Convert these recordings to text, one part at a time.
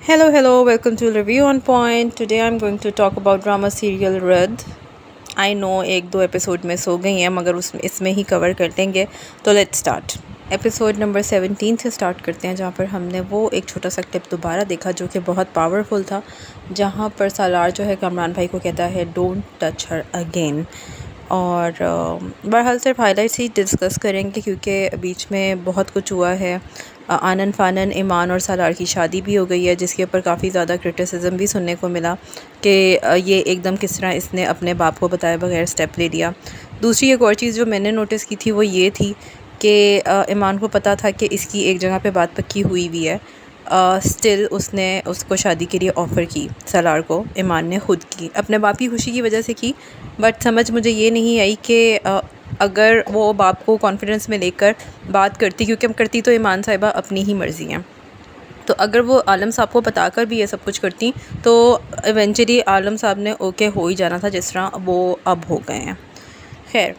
Hello, welcome to Review on Point. Today I'm going to talk about drama serial Red. I know एक दो episode miss हो गई हैं मगर उसमें इसमें ही कवर कर लेंगे। तो लेट्स स्टार्ट। एपिसोड नंबर 17 से स्टार्ट करते हैं, जहाँ पर हमने वो एक छोटा सा क्लिप दोबारा देखा जो कि बहुत पावरफुल था, जहाँ पर सालार जो है कामरान भाई को कहता है डोंट टच हर अगेन। और बहरहाल सिर्फ हाइलाइट्स ही डिस्कस करेंगे क्योंकि बीच में बहुत कुछ हुआ है। आनन फानन ईमान और सालार की शादी भी हो गई है, जिसके ऊपर काफ़ी ज़्यादा क्रिटिसिज्म भी सुनने को मिला कि ये एकदम किस तरह इसने अपने बाप को बताए बगैर स्टेप ले लिया। दूसरी एक और चीज़ जो मैंने नोटिस की थी वो ये थी कि ईमान को पता था कि इसकी एक जगह पे बात पक्की हुई हुई है, स्टिल उसने उसको शादी के लिए ऑफ़र की। सालार को ईमान ने ख़ुद की, अपने बाप की खुशी की वजह से की। बट समझ मुझे ये नहीं आई कि अगर वो बाप को कॉन्फिडेंस में लेकर बात करती, क्योंकि हम करती तो ईमान साहिबा अपनी ही मर्ज़ी हैं, तो अगर वो आलम साहब को बताकर भी ये सब कुछ करती तो इवेंचुअली आलम साहब ने ओके हो ही जाना था, जिस तरह वो अब हो गए हैं। खैर,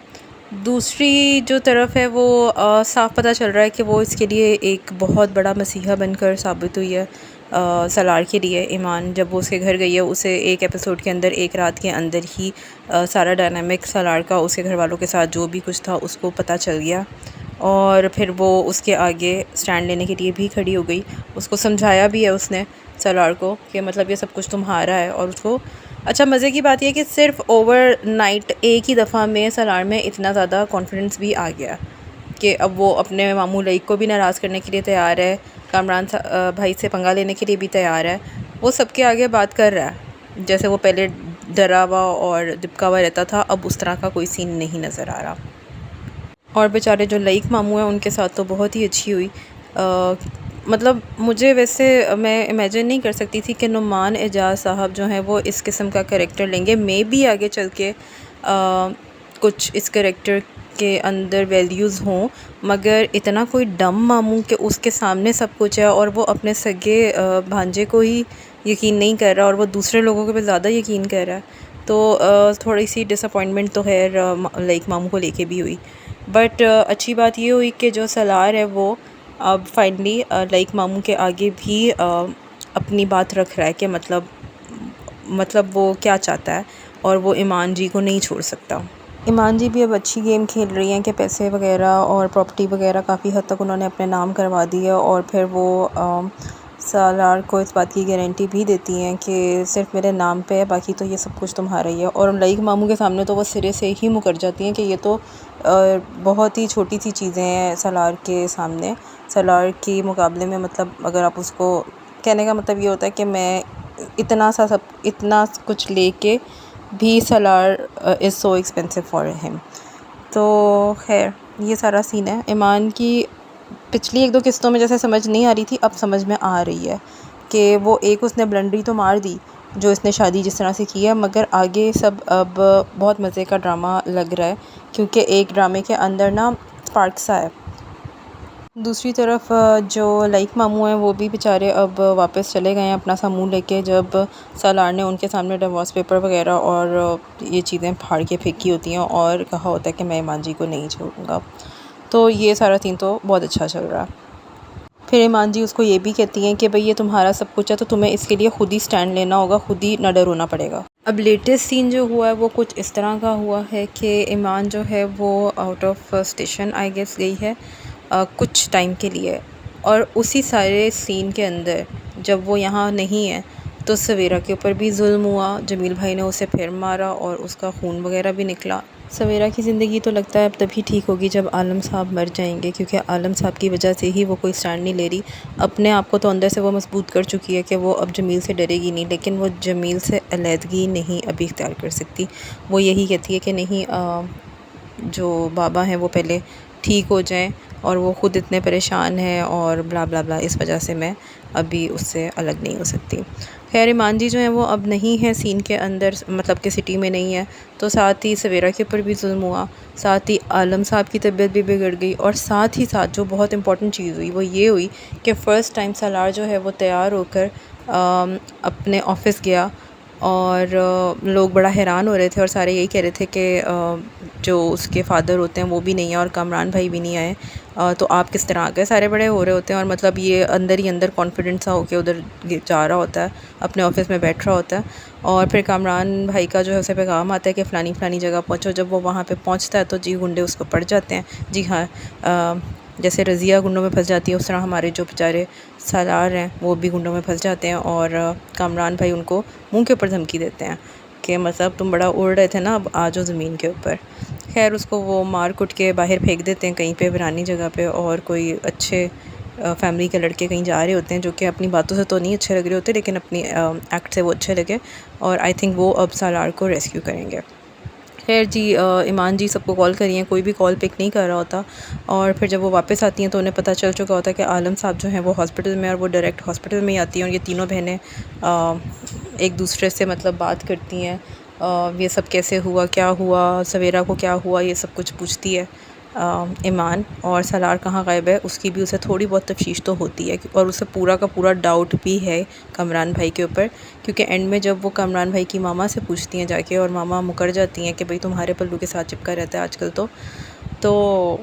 दूसरी जो तरफ है वो साफ़ पता चल रहा है कि वो इसके लिए एक बहुत बड़ा मसीहा बनकर साबित हुई है। सालार के लिए ईमान जब वो उसके घर गई है, उसे एक एपिसोड के अंदर, एक रात के अंदर ही सारा डायनामिक सालार का उसके घर वालों के साथ जो भी कुछ था उसको पता चल गया। और फिर वो उसके आगे स्टैंड लेने के लिए भी खड़ी हो गई। उसको समझाया भी है उसने सालार को कि मतलब ये सब कुछ तुम्हारा है। और उसको अच्छा, मज़े की बात यह कि सिर्फ ओवरनाइट एक ही दफ़ा में सालार में इतना ज़्यादा कॉन्फिडेंस भी आ गया कि अब वो अपने मामू लईक को भी नाराज़ करने के लिए तैयार है, कामरान भाई से पंगा लेने के लिए भी तैयार है। वो सबके आगे बात कर रहा है जैसे वो पहले डरा हुआ और दिपका हुआ रहता था, अब उस तरह का कोई सीन नहीं नज़र आ रहा। और बेचारे जो लईक मामू हैं उनके साथ तो बहुत ही अच्छी हुई। मतलब मुझे वैसे मैं इमेजिन नहीं कर सकती थी कि नुमान एजाज साहब जो हैं वो इस किस्म का कैरेक्टर लेंगे। मे बी आगे चल के कुछ इस कैरेक्टर के अंदर वैल्यूज़ हों, मगर इतना कोई डम मामू कि उसके सामने सब कुछ है और वो अपने सगे भांजे को ही यकीन नहीं कर रहा और वो दूसरे लोगों के पे ज़्यादा यकीन कर रहा है। तो थोड़ी सी डिसअपॉइंटमेंट तो है लाइक मामू को लेके भी हुई। बट अच्छी बात ये हुई कि जो सालार है वो अब फाइनली लाइक मामू के आगे भी अपनी बात रख रहा है कि मतलब वो क्या चाहता है और वो ईमान जी को नहीं छोड़ सकता। ईमान जी भी अब अच्छी गेम खेल रही हैं कि पैसे वगैरह और प्रॉपर्टी वगैरह काफ़ी हद तक उन्होंने अपने नाम करवा दी है। और फिर वो सालार को इस बात की गारंटी भी देती हैं कि सिर्फ मेरे नाम पे है, बाकी तो ये सब कुछ तुम्हारा ही है। और लाइक मामू के सामने तो वो सिरे से ही मुकर जाती हैं कि ये तो बहुत ही छोटी सी चीज़ें हैं सालार के सामने, सालार के मुकाबले में। मतलब अगर आप उसको, कहने का मतलब ये होता है कि मैं इतना कुछ लेके भी सालार is so expensive for him. तो खैर, ये सारा सीन है। ईमान की पिछली एक दो किस्तों में जैसे समझ नहीं आ रही थी, अब समझ में आ रही है कि वो एक उसने ब्लंडरी तो मार दी जो इसने शादी जिस तरह से की है, मगर आगे सब अब बहुत मज़े का ड्रामा लग रहा है क्योंकि एक ड्रामे के अंदर ना स्पार्क सा है। दूसरी तरफ जो लाइक मामू हैं वो भी बेचारे अब वापस चले गए हैं अपना सा मुँह लेके, जब सालार ने उनके सामने डिवोर्स पेपर वगैरह और ये चीज़ें फाड़ के फेंकी होती हैं और कहा होता है कि मैं ईमान जी को नहीं छोड़ूंगा। तो ये सारा सीन तो बहुत अच्छा चल रहा है। फिर ईमान जी उसको ये भी कहती हैं कि भाई ये तुम्हारा सब कुछ है तो तुम्हें इसके लिए ख़ुद ही स्टैंड लेना होगा, ख़ुद ही ना डर होना पड़ेगा। अब लेटेस्ट सीन जो हुआ है वो कुछ इस तरह का हुआ है कि ईमान जो है वो out of station I guess गई है कुछ टाइम के लिए। और उसी सारे सीन के अंदर जब वो यहाँ नहीं है तो सवेरा के ऊपर भी जुल्म हुआ, जमील भाई ने उसे फिर मारा और उसका खून वगैरह भी निकला। सवेरा की ज़िंदगी तो लगता है अब तभी ठीक होगी जब आलम साहब मर जाएंगे, क्योंकि आलम साहब की वजह से ही वो कोई स्टैंड नहीं ले रही। अपने आप को तो अंदर से वो मजबूत कर चुकी है कि वो अब जमील से डरेगी नहीं, लेकिन वो जमील से अलहदगी नहीं अभी इख्तियार कर सकती। वो यही कहती है कि नहीं, जो बाबा हैं वो पहले ठीक हो जाएं और वो ख़ुद इतने परेशान हैं और ब्ला ब्ला ब्ला, इस वजह से मैं अभी उससे अलग नहीं हो सकती। खैर, ईमान जी जो हैं वो अब नहीं है सीन के अंदर, मतलब कि सिटी में नहीं है। तो साथ ही सवेरा के ऊपर भी जुल्म हुआ, साथ ही आलम साहब की तबीयत भी बिगड़ गई और साथ ही साथ जो बहुत इंपॉर्टेंट चीज़ हुई वो ये हुई कि फ़र्स्ट टाइम सालार जो है वो तैयार होकर अपने ऑफ़िस गया। और लोग बड़ा हैरान हो रहे थे और सारे यही कह रहे थे कि जो उसके फ़ादर होते हैं वो भी नहीं है और कामरान भाई भी नहीं आए। तो आप किस तरह आ गए। सारे बड़े हो रहे होते हैं और मतलब ये अंदर ही अंदर कॉन्फिडेंस सा होकर उधर जा रहा होता है, अपने ऑफिस में बैठ रहा होता है। और फिर कामरान भाई का जो है उसे पैगाम आता है कि फ़लानी फ़लानी जगह पहुँचो। जब वो वहाँ पे पहुँचता है तो जी गुंडे उसको पड़ जाते हैं। जी हाँ, जैसे रज़िया गुंडों में फंस जाती है उस तरह हमारे जो बेचारे सालार हैं वो भी गुंडों में फंस जाते हैं। और कामरान भाई उनको मुंह के ऊपर धमकी देते हैं कि मतलब तुम बड़ा उड़ रहे थे ना, अब आ जाओ ज़मीन के ऊपर। खैर उसको वो मार कुट के बाहर फेंक देते हैं कहीं पे वीरानी जगह पे। और कोई अच्छे फैमिली के लड़के कहीं जा रहे होते हैं जो कि अपनी बातों से तो नहीं अच्छे लग रहे होते, लेकिन अपनी एक्ट से वो अच्छे लगे। और आई थिंक वो अब सालार को रेस्क्यू करेंगे। खैर जी, ईमान जी सबको कॉल करी हैं, कोई भी कॉल पिक नहीं कर रहा होता। और फिर जब वो वापस आती हैं तो उन्हें पता चल चुका होता है कि आलम साहब जो हैं वो हॉस्पिटल में, और वो डायरेक्ट हॉस्पिटल में ही आती हैं। और ये तीनों बहनें एक दूसरे से मतलब बात करती हैं, ये सब कैसे हुआ, क्या हुआ, सवेरा को क्या हुआ, ये सब कुछ पूछती है ईमान। और सलार कहाँ गायब है उसकी भी उसे थोड़ी बहुत तफ्तीश तो होती है, और उसे पूरा का पूरा डाउट भी है कमरान भाई के ऊपर। क्योंकि एंड में जब वो कमरान भाई की मामा से पूछती हैं जाके, और मामा मुकर जाती हैं कि भाई तुम्हारे पल्लू के साथ चिपका रहता है आजकल, तो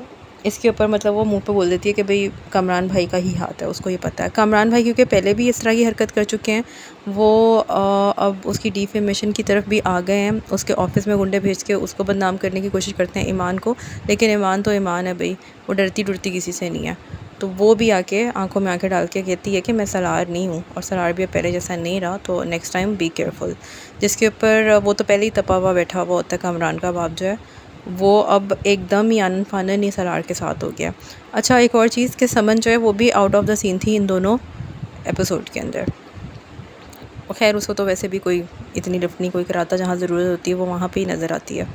इसके ऊपर मतलब वो मुंह पे बोल देती है कि भाई कमरान भाई का ही हाथ है, उसको ये पता है। कमरान भाई क्योंकि पहले भी इस तरह की हरकत कर चुके हैं, वो अब उसकी डिफेमेशन की तरफ भी आ गए हैं। उसके ऑफिस में गुंडे भेज के उसको बदनाम करने की कोशिश करते हैं ईमान को। लेकिन ईमान तो ईमान है भाई, वो डरती डरती किसी से नहीं है। तो वो भी आके आंखों में आंखें डाल के कहती है कि मैं सलार नहीं हूँ, और सलार भी अब पहले जैसा नहीं रहा, तो नेक्स्ट टाइम बी केयरफुल। जिसके ऊपर वो तो पहले ही तपा हुआ बैठा हुआ होता है कमरान का बाप जो है, वो अब एकदम ही आनन फानन ही सलार के साथ हो गया। अच्छा, एक और चीज़ कि समन जो है वो भी आउट ऑफ द सीन थी इन दोनों एपिसोड के अंदर। खैर उसको तो वैसे भी कोई इतनी लिफ्ट नहीं कोई कराता, जहाँ ज़रूरत होती है वो वहाँ पे ही नज़र आती है।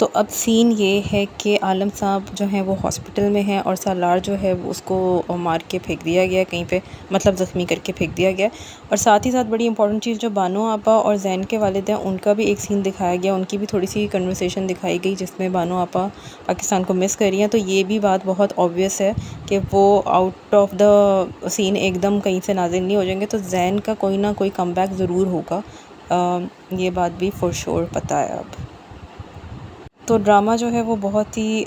तो अब सीन ये है कि आलम साहब जो हैं वो हॉस्पिटल में हैं, और सालार जो है वो उसको मार के फेंक दिया गया कहीं पे, मतलब ज़ख्मी करके फेंक दिया गया। और साथ ही साथ बड़ी इंपॉर्टेंट चीज़, जो बानो आपा और जैन के वालिद हैं उनका भी एक सीन दिखाया गया, उनकी भी थोड़ी सी कन्वर्सेशन दिखाई गई जिसमें बानो आपा पाकिस्तान को मिस कर रही हैं। तो ये भी बात बहुत ऑब्वियस है कि वो आउट ऑफ द सीन एकदम कहीं से नाजिल नहीं हो जाएंगे, तो जैन का कोई ना कोई कमबैक ज़रूर होगा। ये बात भी फॉर श्योर पता है अब। तो ड्रामा जो है वो बहुत ही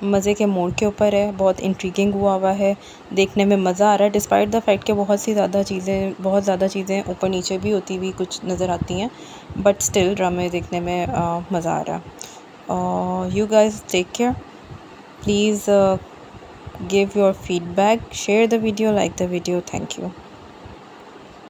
मज़े के मोड़ के ऊपर है, बहुत इंट्रीगिंग हुआ है, देखने में मज़ा आ रहा है, डिस्पाइट द फैक्ट कि बहुत ज़्यादा चीज़ें ऊपर नीचे भी होती हुई कुछ नज़र आती हैं, बट स्टिल ड्रामे देखने में मज़ा आ रहा है। You guys take care, please give your feedback, share the video, like the video, thank you.